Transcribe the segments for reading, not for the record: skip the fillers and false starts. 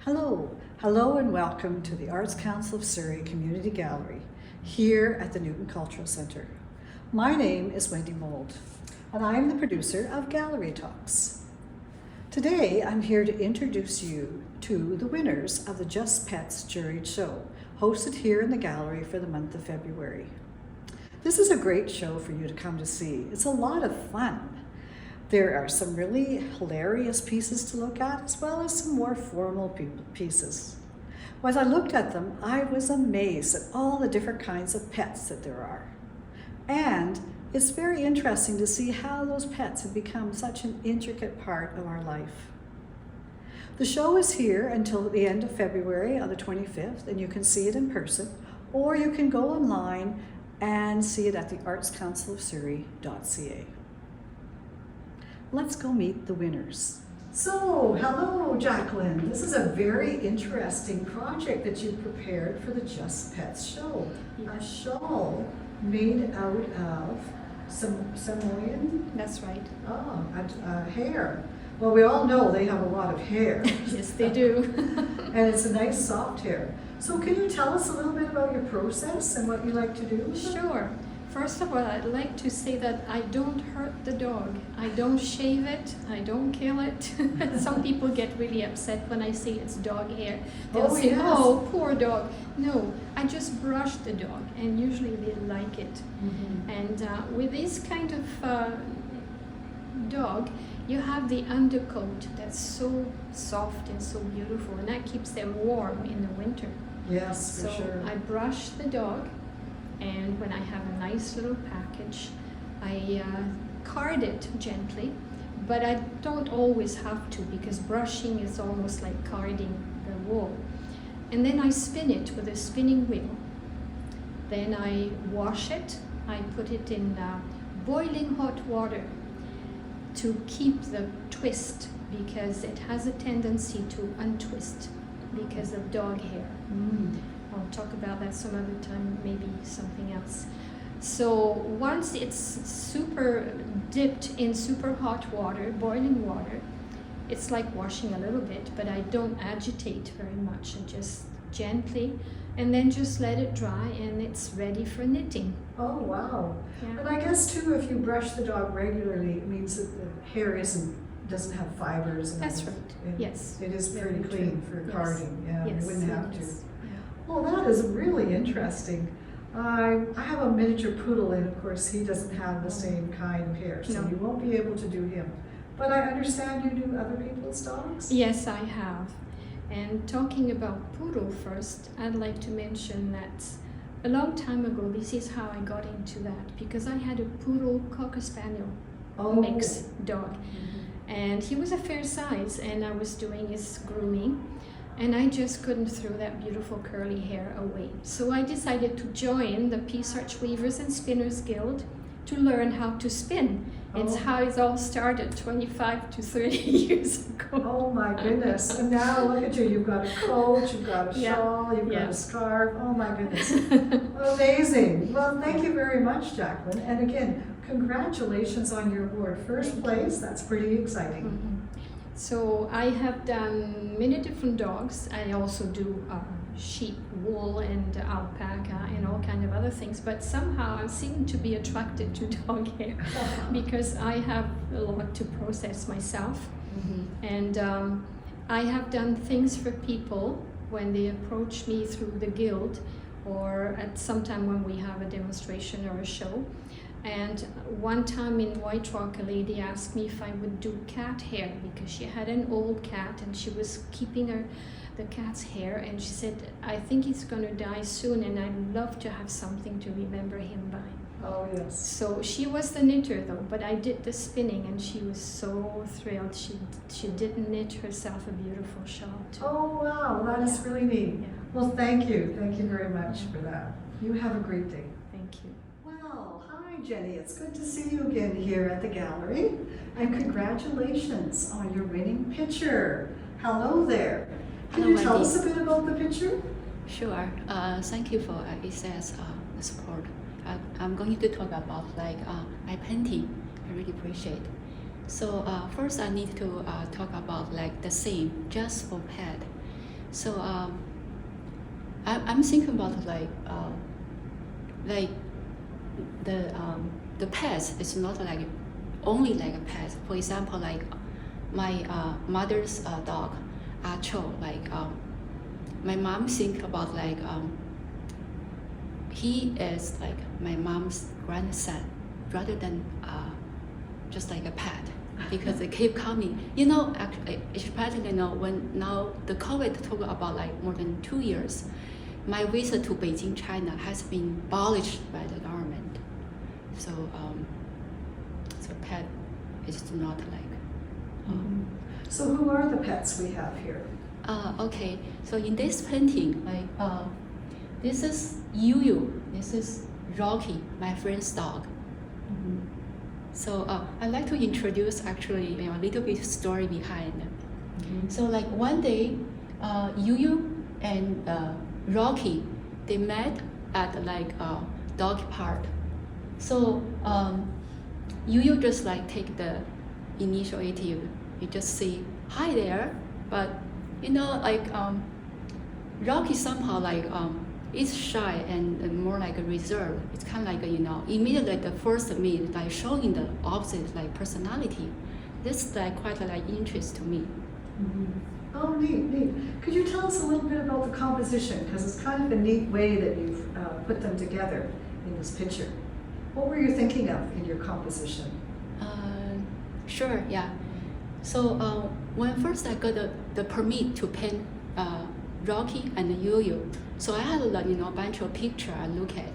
Hello and welcome to the Arts Council of Surrey Community Gallery here at the Newton Cultural Centre. My name is Wendy Mould and I am the producer of Gallery Talks. Today I'm here to introduce you to the winners of the Just Pets juried show, hosted here in the gallery for the month of February. This is a great show for you to come to see. It's a lot of fun. There are some really hilarious pieces to look at, as well as some more formal pieces. As I looked at them, I was amazed at all the different kinds of pets that there are. And it's very interesting to see how those pets have become such an intricate part of our life. The show is here until the end of February on the 25th, and you can see it in person, or you can go online and see it at the artscouncilofsurrey.ca. Let's go meet the winners. So, hello Jacqueline. This is a very interesting project that you prepared for the Just Pets show. A shawl made out of Samoan? That's right. Oh, hair. Well, we all know they have a lot of hair. Yes, they do. And it's a nice soft hair. So can you tell us a little bit about your process and what you like to do with it? Sure. First of all, I'd like to say that I don't hurt the dog. I don't shave it. I don't kill it. Some people get really upset when I say it's dog hair. They'll say, yes. "Oh, poor dog." No, I just brush the dog, and usually they like it. Mm-hmm. And with this kind of dog, you have the undercoat that's so soft and so beautiful, and that keeps them warm in the winter. Yes, for So sure. I brush the dog, and when I have a nice little package, I card it gently, but I don't always have to, because brushing is almost like carding the wool. And then I spin it with a spinning wheel. Then I wash it. I put it in boiling hot water to keep the twist, because it has a tendency to untwist because of dog hair. I'll talk about that some other time, maybe something else. So once it's super dipped in super hot water, boiling water, it's like washing a little bit, but I don't agitate very much. I just gently, and then just let it dry, and it's ready for knitting. Oh, wow. Yeah. And I guess too, if you brush the dog regularly, it means that the hair doesn't have fibers. And That's right. Yes. It is Very pretty clean true. for Yes. carding. Yeah, Yes, you wouldn't it have to. is. Yeah. Well, that is really interesting. I have a miniature poodle, and of course he doesn't have the same kind of hair, so No. you won't be able to do him. But I understand you do other people's dogs? Yes, I have. And talking about poodle first, I'd like to mention that a long time ago, this is how I got into that, because I had a poodle cocker spaniel mix dog. Mm-hmm. And he was a fair size, and I was doing his grooming, and I just couldn't throw that beautiful curly hair away. So I decided to join the Peace Arch Weavers and Spinners Guild to learn how to spin. It's how it all started 25 to 30 years ago. Oh my goodness. And now look at you. You've got a coat, you've got a Yeah. shawl, you've Yeah. got a scarf. Oh my goodness. Amazing. Well, thank you very much, Jacqueline. And again, congratulations on your award. First place, that's pretty exciting. Mhm. So I have done many different dogs. I also do sheep wool and alpaca and all kind of other things, but somehow I seem to be attracted to dog hair because I have a lot to process myself. Mm-hmm. And I have done things for people when they approach me through the guild, or at some time when we have a demonstration or a show. And one time in White Rock, a lady asked me if I would do cat hair, because she had an old cat and she was keeping the cat's hair, and she said, "I think he's going to die soon, and I'd love to have something to remember him by." Oh, yes. So she was the knitter though, but I did the spinning, and she was so thrilled. She did knit herself a beautiful shawl too. Oh, wow. That is really neat. Yeah. Well, thank you. Thank you very much for that. You have a great day. Thank you. Well, hi Jenny. It's good to see you again here at the gallery. And congratulations on your winning picture. Hello there. Can Hello, you tell Wendy. us a bit about the picture? Sure. Thank you for ACS support. I'm going to talk about my painting. I really appreciate. So first I need to talk about the theme, Just for Pet. So I'm thinking about like the pets. It's not like only like a pet. For example, like my mother's dog, Acho. Like my mom think about like he is like my mom's grandson rather than just like a pet, because they keep coming. You know, actually, especially when now the COVID took about like more than 2 years, my visa to Beijing, China has been abolished by the government. So so pet is not like. So who are the pets we have here? Okay, so in this painting, like this is Yu, this is Rocky, my friend's dog. So I'd like to introduce actually a little bit story behind. So like one day, Yu and Rocky, they met at like a dog park. So Yu just like take the initiative. You just say hi there, but like Rocky somehow like is shy and more like a reserve. It's kind of like immediately the first meet like showing the opposite like personality. This like quite like interest to me. Oh, neat. Could you tell us a little bit about the composition? Because it's kind of a neat way that you've put them together in this picture. What were you thinking of in your composition? Sure, yeah. So when first I got the permit to paint Rocky and Yu, so I had a bunch of picture I look at,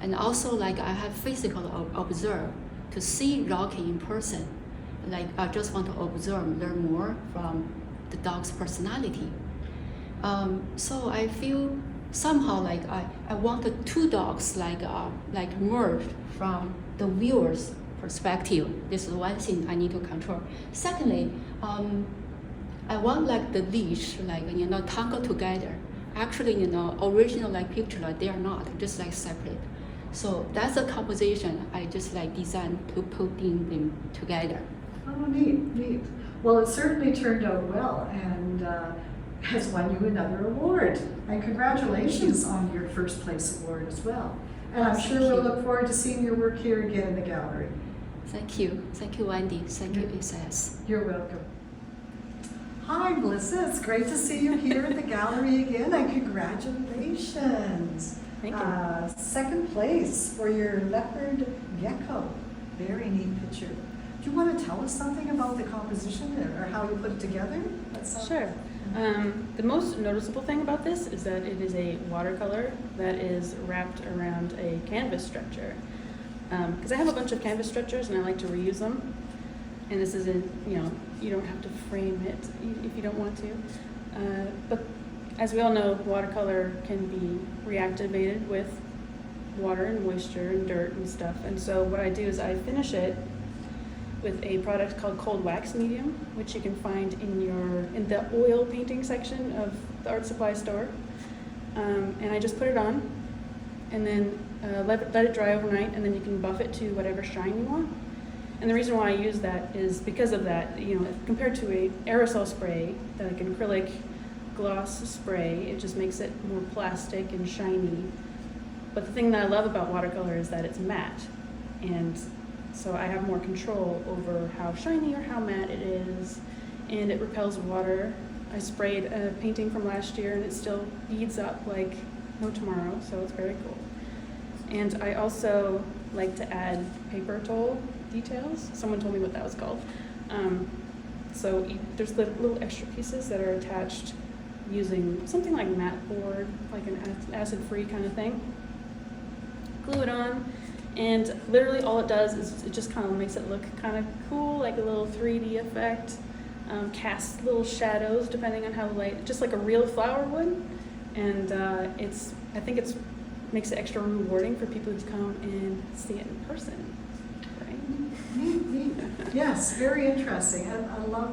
and also like I have physical observe to see Rocky in person. Like I just want to observe, learn more from the dog's personality. So I feel somehow like I want the two dogs like merged from the viewer's perspective. This is one thing I need to control. Secondly, I want like the leash like tangled together. Actually, original like picture like they are not, just like separate. So that's a composition I just like designed to put them together. Oh, neat. Well, it certainly turned out well and has won you another award. And congratulations on your first place award as well. And I'm sure we'll look forward to seeing your work here again in the gallery. Thank you, Wendy. Thank you, ACS. You're welcome. Hi, Melissa. It's great to see you here at the gallery again, and congratulations. Thank you. Second place for your leopard gecko. Very neat picture. Do you want to tell us something about the composition or how you put it together? Sure. The most noticeable thing about this is that it is a watercolor that is wrapped around a canvas stretcher. Because I have a bunch of canvas stretchers and I like to reuse them. And this isn't, you don't have to frame it if you don't want to. But as we all know, watercolor can be reactivated with water and moisture and dirt and stuff. And so what I do is I finish it with a product called cold wax medium, which you can find in the oil painting section of the art supply store. And I just put it on and then let it dry overnight, and then you can buff it to whatever shine you want. And the reason why I use that is because of that, compared to a aerosol spray, like an acrylic gloss spray, it just makes it more plastic and shiny. But the thing that I love about watercolor is that it's matte. And so I have more control over how shiny or how matte it is, and it repels water. I sprayed a painting from last year and it still beads up like no tomorrow, so it's very cool. And I also like to add paper toll details. Someone told me what that was called. So there's the little extra pieces that are attached using something like matte board, like an acid-free kind of thing. Glue it on, and literally all it does is it just kind of makes it look kind of cool, like a little 3D effect. Casts little shadows depending on how light, just like a real flower would. And I think it makes it extra rewarding for people to come and see it in person. Right? Neat. Yes, very interesting. And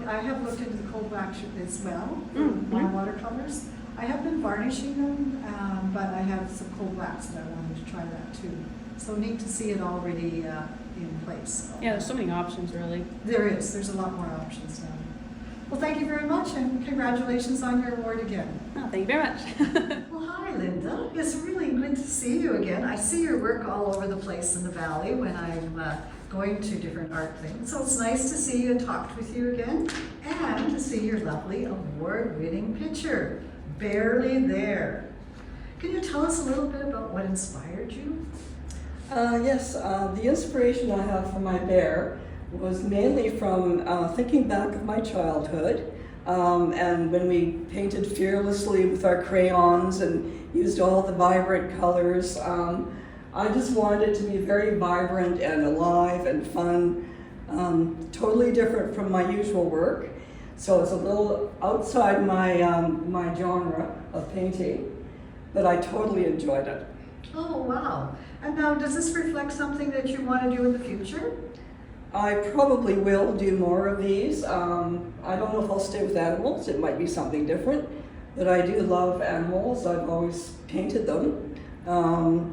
I have looked into the cold wax as well, my watercolors. I have been varnishing them, but I have some cold wax and I wanted to try that too. So neat to see it already in place. Yeah, there's so many options really. There's a lot more options now. Well, thank you very much, and congratulations on your award again. Oh, thank you very much. Well, hi, Linda. It's really good to see you again. I see your work all over the place in the valley when I'm going to different art things. So it's nice to see you and talk with you again, and to see your lovely award-winning picture, Barely There. Can you tell us a little bit about what inspired you? Yes, the inspiration I have for my bear was mainly from thinking back of my childhood, and when we painted fearlessly with our crayons and used all the vibrant colors. I just wanted it to be very vibrant and alive and fun, totally different from my usual work. So it's a little outside my genre of painting, but I totally enjoyed it. Oh, wow. And now, does this reflect something that you want to do in the future? I probably will do more of these. I don't know if I'll stay with animals. It might be something different, but I do love animals. I've always painted them.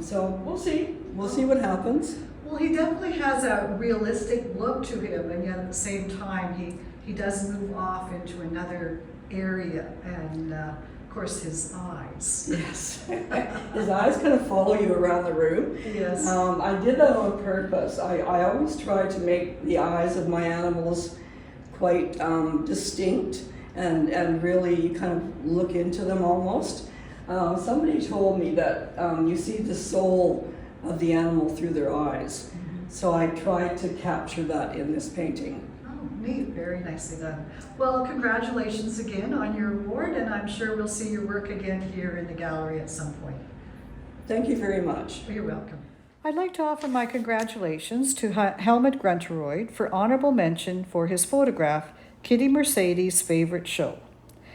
So we'll see. We'll see what happens. Well, he definitely has a realistic look to him, and yet at the same time, he does move off into another area, and of course his eyes. Yes. His eyes kind of follow you around the room. Yes. I did that on purpose. I always try to make the eyes of my animals quite distinct and really kind of look into them almost. Somebody told me that you see the soul of the animal through their eyes. So I tried to capture that in this painting. Oh, neat. Very nicely done. Well, congratulations again on your award, and I'm sure we'll see your work again here in the gallery at some point. Thank you very much. You're welcome. I'd like to offer my congratulations to Helmut Grunteroyd for honorable mention for his photograph, Kitty Mercedes' Favorite Show.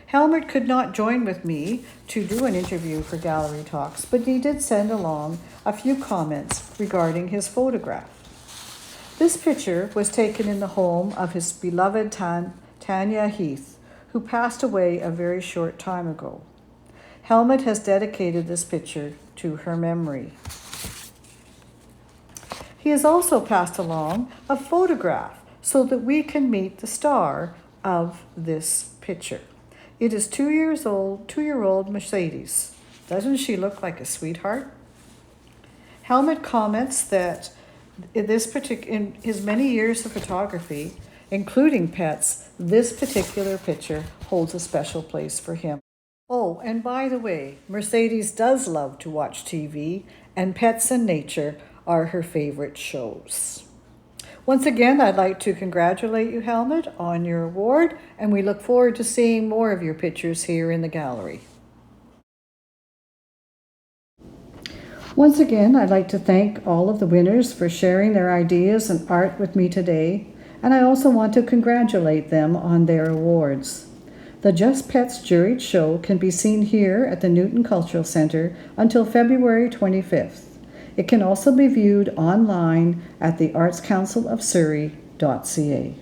Helmut could not join with me to do an interview for Gallery Talks, but he did send along a few comments regarding his photograph. This picture was taken in the home of his beloved Tanya Heath, who passed away a very short time ago. Helmut has dedicated this picture to her memory. He has also passed along a photograph so that we can meet the star of this picture. It is 2-year-old Mercedes. Doesn't she look like a sweetheart? Helmut comments that in his many years of photography, including pets, this particular picture holds a special place for him. Oh, and by the way, Mercedes does love to watch TV, and pets and nature are her favorite shows. Once again, I'd like to congratulate you, Helmut, on your award, and we look forward to seeing more of your pictures here in the gallery. Once again, I'd like to thank all of the winners for sharing their ideas and art with me today, and I also want to congratulate them on their awards. The Just Pets juried show can be seen here at the Newton Cultural Center until February 25th. It can also be viewed online at the artscouncilofsurrey.ca.